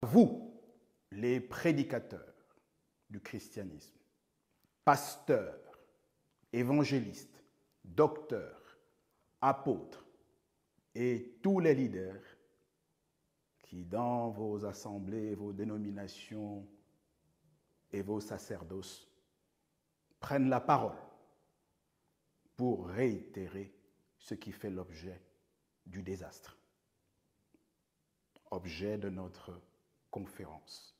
Vous, les prédicateurs du christianisme, pasteurs, évangélistes, docteurs, apôtres et tous les leaders qui, dans vos assemblées, vos dénominations et vos sacerdoces, prennent la parole pour réitérer ce qui fait l'objet du désastre, objet de notre conférence.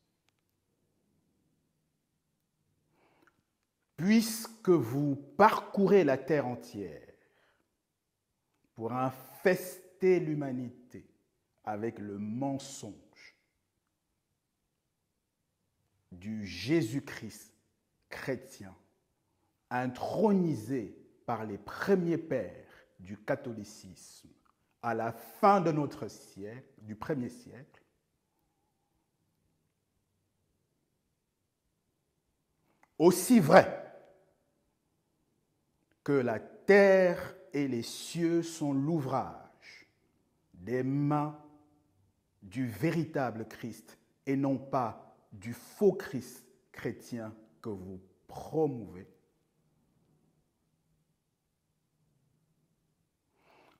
Puisque vous parcourez la terre entière pour infester l'humanité avec le mensonge du Jésus-Christ chrétien, intronisé par les premiers pères du catholicisme à la fin de notre siècle, du 1er siècle, aussi vrai que la terre et les cieux sont l'ouvrage des mains du véritable Christ et non pas du faux Christ chrétien que vous promouvez,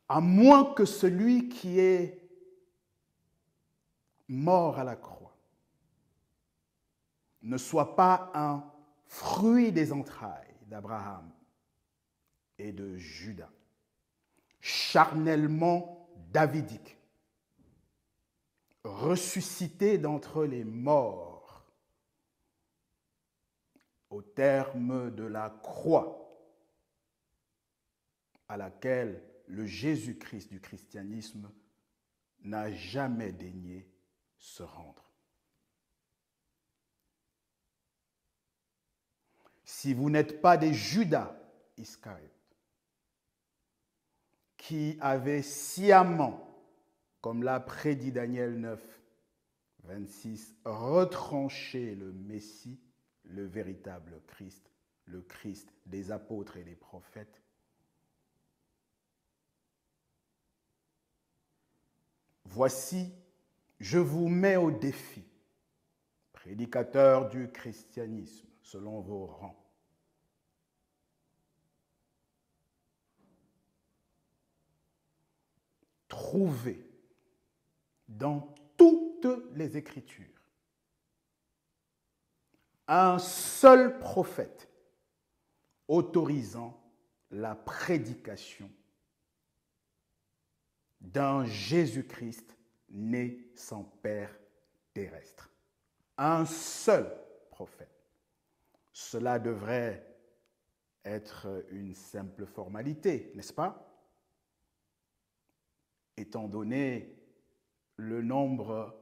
à moins que celui qui est mort à la croix ne soit pas un fruit des entrailles d'Abraham et de Judas, charnellement davidique, ressuscité d'entre les morts au terme de la croix à laquelle le Jésus-Christ du christianisme n'a jamais daigné se rendre. Si vous n'êtes pas des Judas Iscariotes, qui avaient sciemment, comme l'a prédit Daniel 9, 26, retranché le Messie, le véritable Christ, le Christ des apôtres et des prophètes, voici, je vous mets au défi, prédicateurs du christianisme, selon vos rangs. Trouvez dans toutes les Écritures un seul prophète autorisant la prédication d'un Jésus-Christ né sans père terrestre. Un seul prophète. Cela devrait être une simple formalité, n'est-ce pas? Étant donné le nombre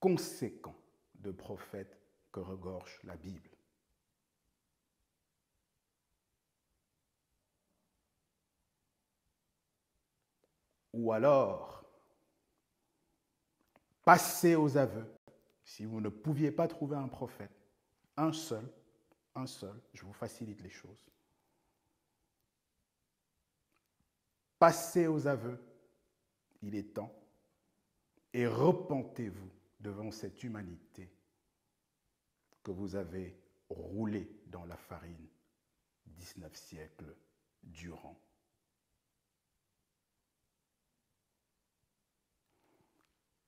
conséquent de prophètes que regorge la Bible. Ou alors, passez aux aveux, si vous ne pouviez pas trouver un prophète, un seul, je vous facilite les choses. Passez aux aveux, il est temps, et repentez-vous devant cette humanité que vous avez roulée dans la farine 19 siècles durant.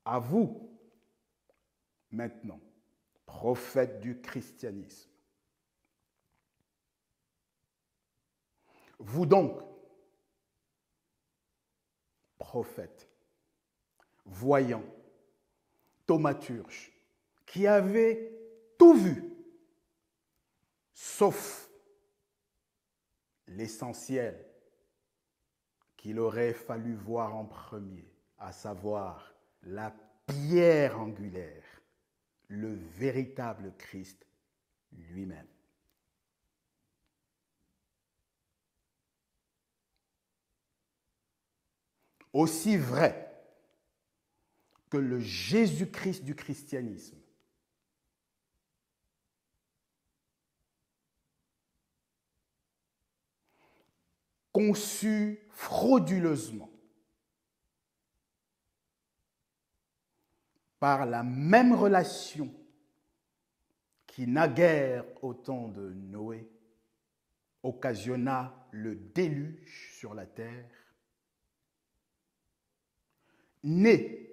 À vous, maintenant, prophètes du christianisme, vous donc, prophètes, voyants, thaumaturges, qui avez tout vu, sauf l'essentiel qu'il aurait fallu voir en premier, à savoir la pierre angulaire, le véritable Christ lui-même. Aussi vrai que le Jésus-Christ du christianisme conçu frauduleusement par la même relation qui naguère au temps de Noé occasionna le déluge sur la terre, né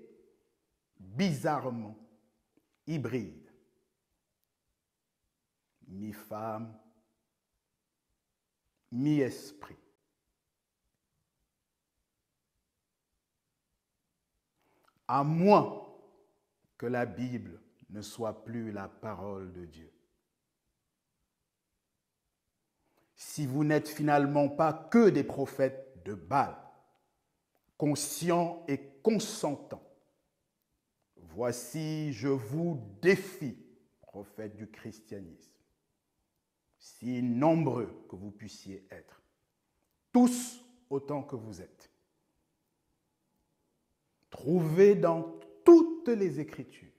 bizarrement, hybride, mi-femme, mi-esprit. À moins que la Bible ne soit plus la parole de Dieu. Si vous n'êtes finalement pas que des prophètes de Baal, conscients et consentants, voici, je vous défie, prophètes du christianisme, si nombreux que vous puissiez être, tous autant que vous êtes, trouvez dans toutes les Écritures,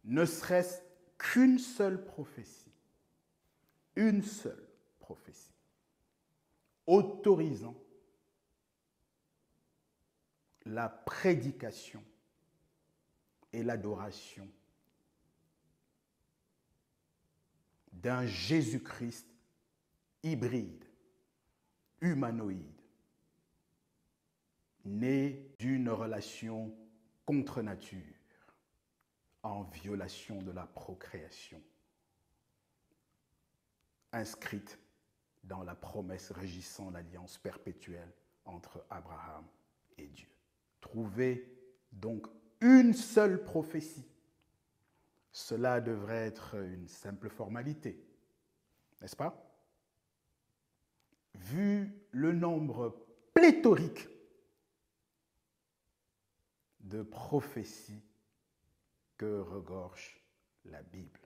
ne serait-ce qu'une seule prophétie, une seule prophétie, autorisant la prédication et l'adoration d'un Jésus-Christ hybride, humanoïde, né d'une relation contre nature, en violation de la procréation, inscrite dans la promesse régissant l'alliance perpétuelle entre Abraham et Dieu. Trouvez donc une seule prophétie. Cela devrait être une simple formalité, n'est-ce pas? Vu le nombre pléthorique de prophéties que regorge la Bible.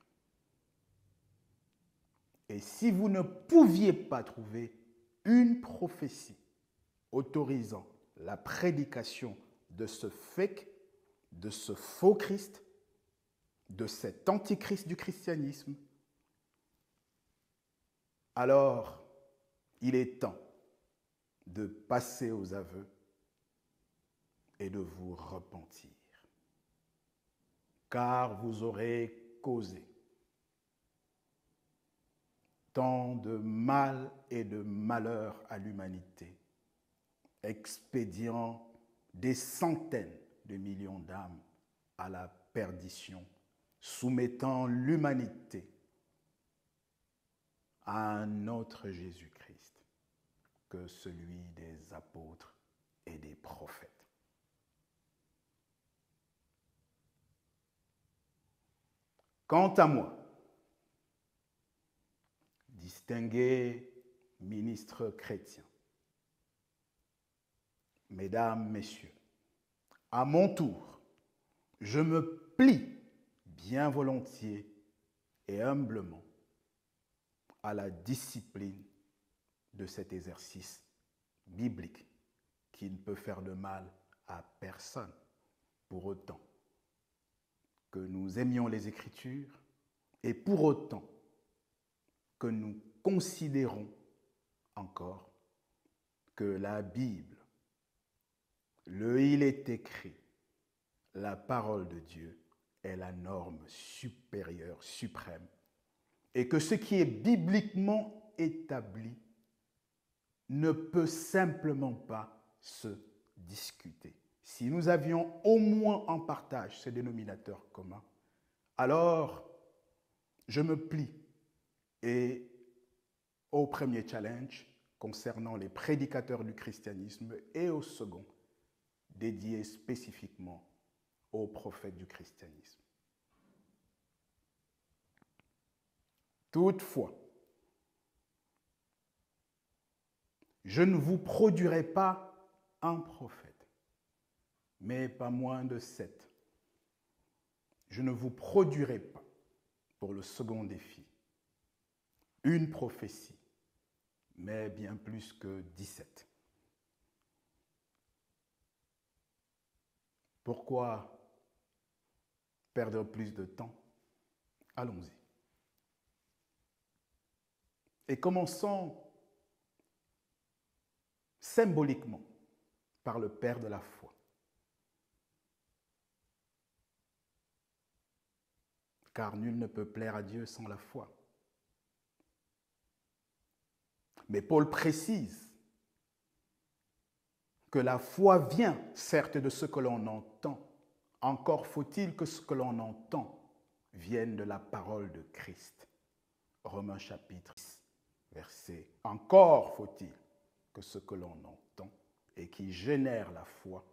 Et si vous ne pouviez pas trouver une prophétie autorisant la prédication de ce fake, de ce faux Christ, de cet antichrist du christianisme, alors il est temps de passer aux aveux et de vous repentir. Car vous aurez causé tant de mal et de malheur à l'humanité, expédiant des centaines de millions d'âmes à la perdition, soumettant l'humanité à un autre Jésus-Christ que celui des apôtres et des prophètes. Quant à moi, distingués ministres chrétiens, mesdames, messieurs, à mon tour, je me plie bien volontiers et humblement à la discipline de cet exercice biblique qui ne peut faire de mal à personne, pour autant que nous aimions les Écritures et pour autant que nous considérons encore que la Bible, il est écrit, la parole de Dieu est la norme supérieure, suprême, et que ce qui est bibliquement établi ne peut simplement pas se discuter. Si nous avions au moins en partage ce dénominateur commun, alors je me plie et au premier challenge concernant les prédicateurs du christianisme et au second dédié spécifiquement aux prophètes du christianisme. Toutefois, je ne vous produirai pas un prophète, mais pas moins de 7. Je ne vous produirai pas, pour le second défi, une prophétie, mais bien plus que 17. Pourquoi perdre plus de temps? Allons-y. Et commençons symboliquement par le Père de la foi. car nul ne peut plaire à Dieu sans la foi. Mais Paul précise que la foi vient certes de ce que l'on entend. Encore faut-il que ce que l'on entend vienne de la parole de Christ. Romains chapitre 6, verset. Encore faut-il que ce que l'on entend et qui génère la foi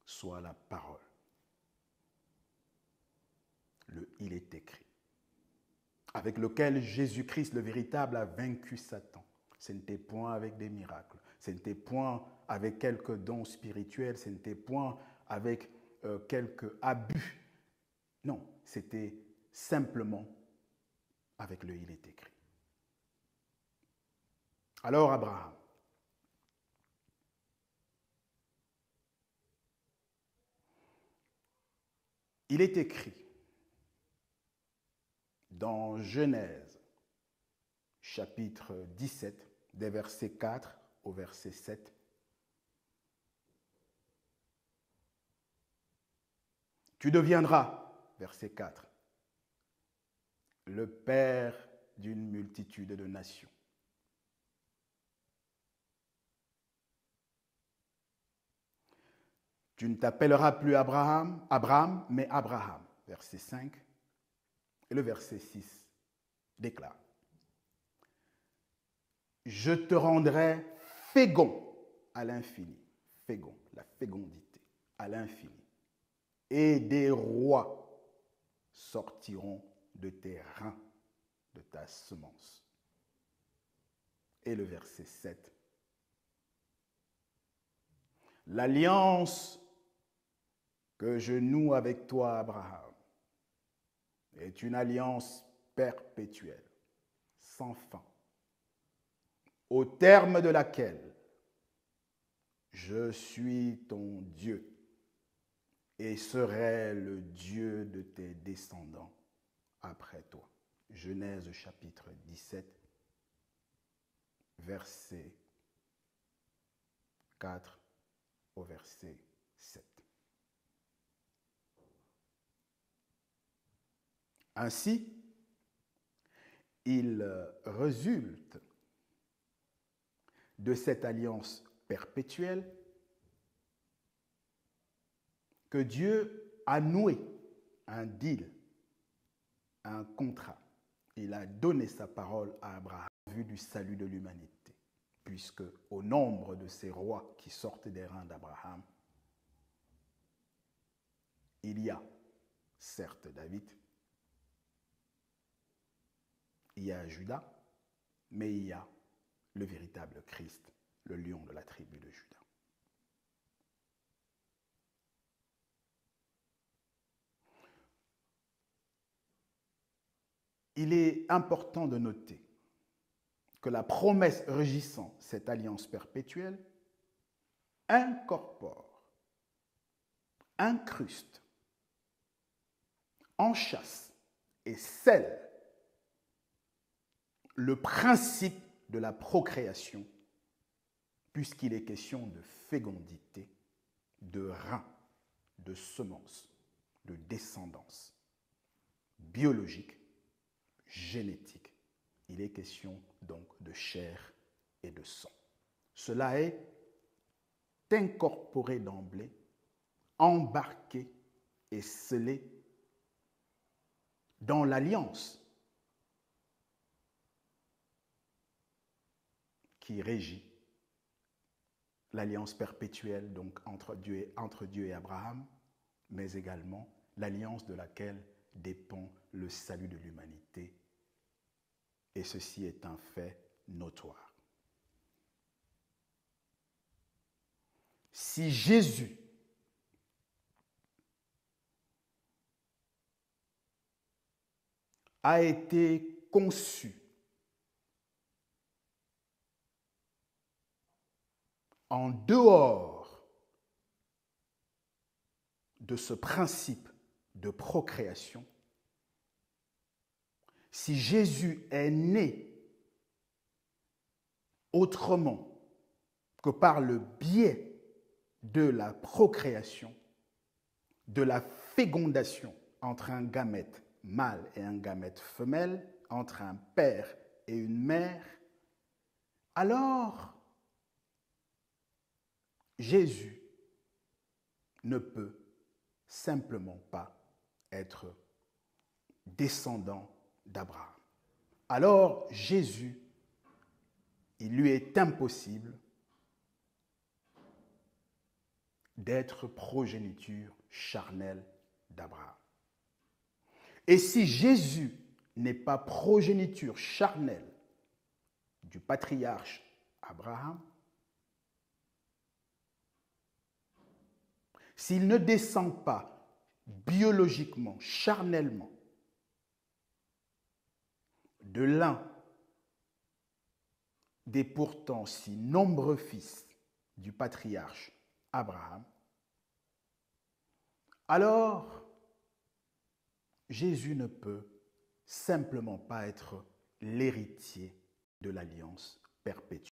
soit la parole. Il est écrit, avec lequel Jésus-Christ, le véritable, a vaincu Satan. Ce n'était point avec des miracles, ce n'était point avec quelques dons spirituels, ce n'était point avec quelques abus. Non, c'était simplement avec le il est écrit. Alors Abraham, il est écrit dans Genèse, chapitre 17, des versets 4 au verset 7. Tu deviendras, verset 4, le père d'une multitude de nations. Tu ne t'appelleras plus Abraham, mais Abraham, verset 5. Et le verset 6 déclare, je te rendrai fécond à l'infini, fécond, la fécondité, à l'infini, et des rois sortiront de tes reins, de ta semence. Et le verset 7, l'alliance que je noue avec toi, Abraham, est une alliance perpétuelle, sans fin, au terme de laquelle je suis ton Dieu et serai le Dieu de tes descendants après toi. Genèse chapitre 17, verset 4 au verset 7. Ainsi, il résulte de cette alliance perpétuelle que Dieu a noué un deal, un contrat. Il a donné sa parole à Abraham en vue du salut de l'humanité, puisque au nombre de ces rois qui sortent des reins d'Abraham, il y a certes David, il y a Judas, mais il y a le véritable Christ, le lion de la tribu de Juda. Il est important de noter que la promesse régissant cette alliance perpétuelle incorpore, incruste, enchâsse et scelle le principe de la procréation, puisqu'il est question de fécondité, de reins, de semences, de descendance biologique, génétique. Il est question donc de chair et de sang. Cela est incorporé d'emblée, embarqué et scellé dans l'alliance qui régit l'alliance perpétuelle donc entre Dieu et Abraham, mais également l'alliance de laquelle dépend le salut de l'humanité. Et ceci est un fait notoire. Si Jésus a été conçu en dehors de ce principe de procréation, si Jésus est né autrement que par le biais de la procréation, de la fécondation entre un gamète mâle et un gamète femelle, entre un père et une mère, alors Jésus ne peut simplement pas être descendant d'Abraham. Alors Jésus, il lui est impossible d'être progéniture charnelle d'Abraham. Et si Jésus n'est pas progéniture charnelle du patriarche Abraham, s'il ne descend pas biologiquement, charnellement, de l'un des pourtant si nombreux fils du patriarche Abraham, alors Jésus ne peut simplement pas être l'héritier de l'alliance perpétuelle.